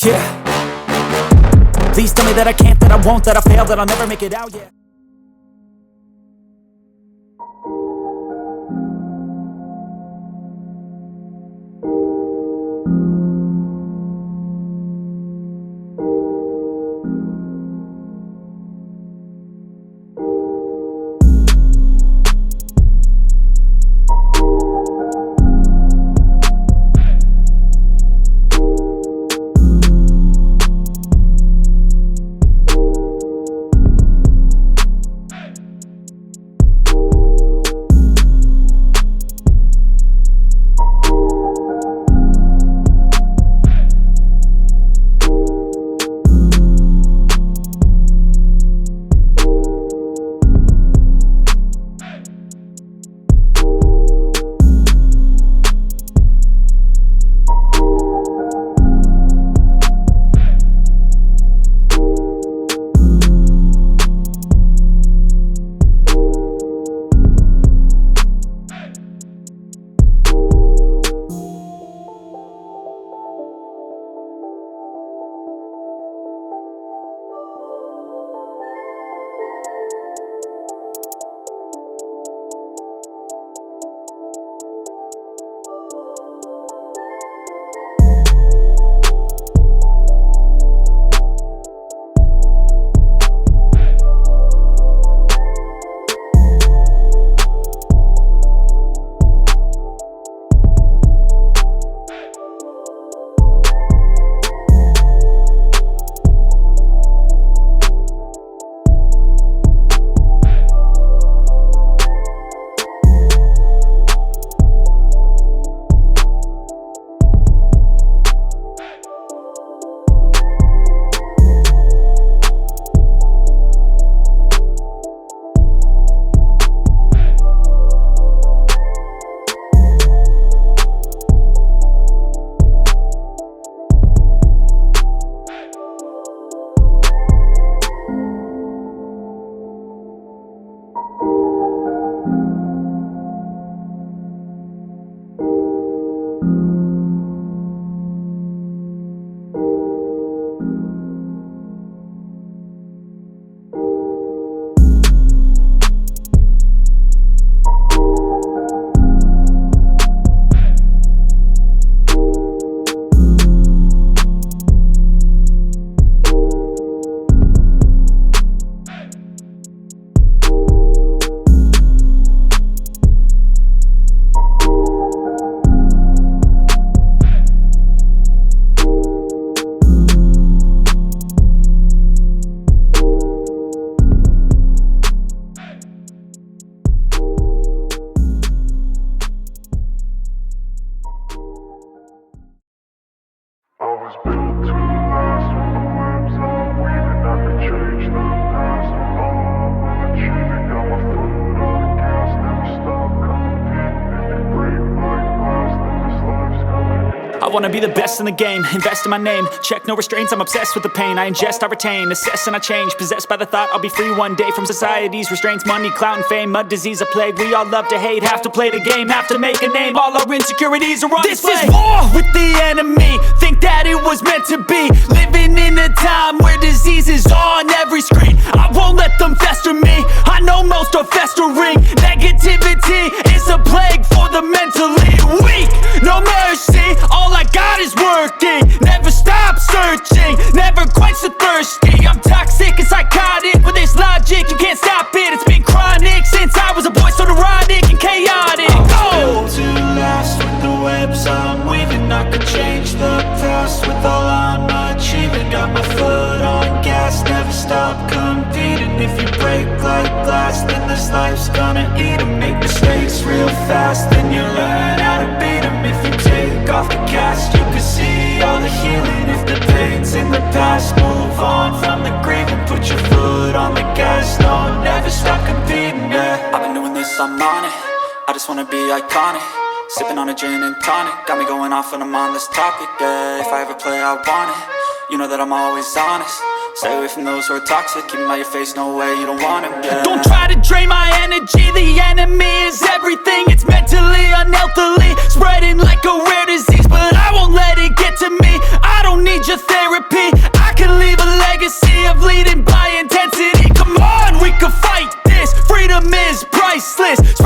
Yeah. Please tell me that I can't, that I won't, that I fail, that I'll never make it out, yeah. I wanna be the best in the game, invest in my name. Check no restraints, I'm obsessed with the pain. I ingest, I retain, assess and I change. Possessed by the thought I'll be free one day from society's restraints. Money, clout and fame, mud, disease, a plague. We all love to hate, have to play the game, have to make a name. All our insecurities are on display. This is war with the enemy, think that it was meant to be. Living in a time where disease is on every screen. I won't let them fester me, I know most are festering. Negativity is a plague for the mentally weak. No mercy, all I got is working. Never stop searching, never quench the thirsty. I'm toxic and psychotic, with this logic you can't stop it. It's been chronic since I was a boy, so neurotic and chaotic. Built to last with the webs I'm weaving. I could change the past with all I'm achieving. Got my foot on gas, never stop competing. If you break like glass, then this life's gonna eat 'em. Make mistakes real fast, then you learn how to beat 'em. If you take off the cast, you can see all the healing. If the pain's in the past, move on from the grave and put your foot on the gas. No, never stop competing, yeah. I've been doing this, I'm on it. I just wanna be iconic. Sipping on a gin and tonic, got me going off when I'm on this topic, yeah. If I ever play, I want it. You know that I'm always honest. Stay away from those who are toxic. Keep them out your face, no way, you don't want them, yeah. Don't try to drain my energy. The enemy is everything. It's mentally, unhealthily, spreading like a rare disease. But I won't let it get to me. I don't need your therapy. priceless.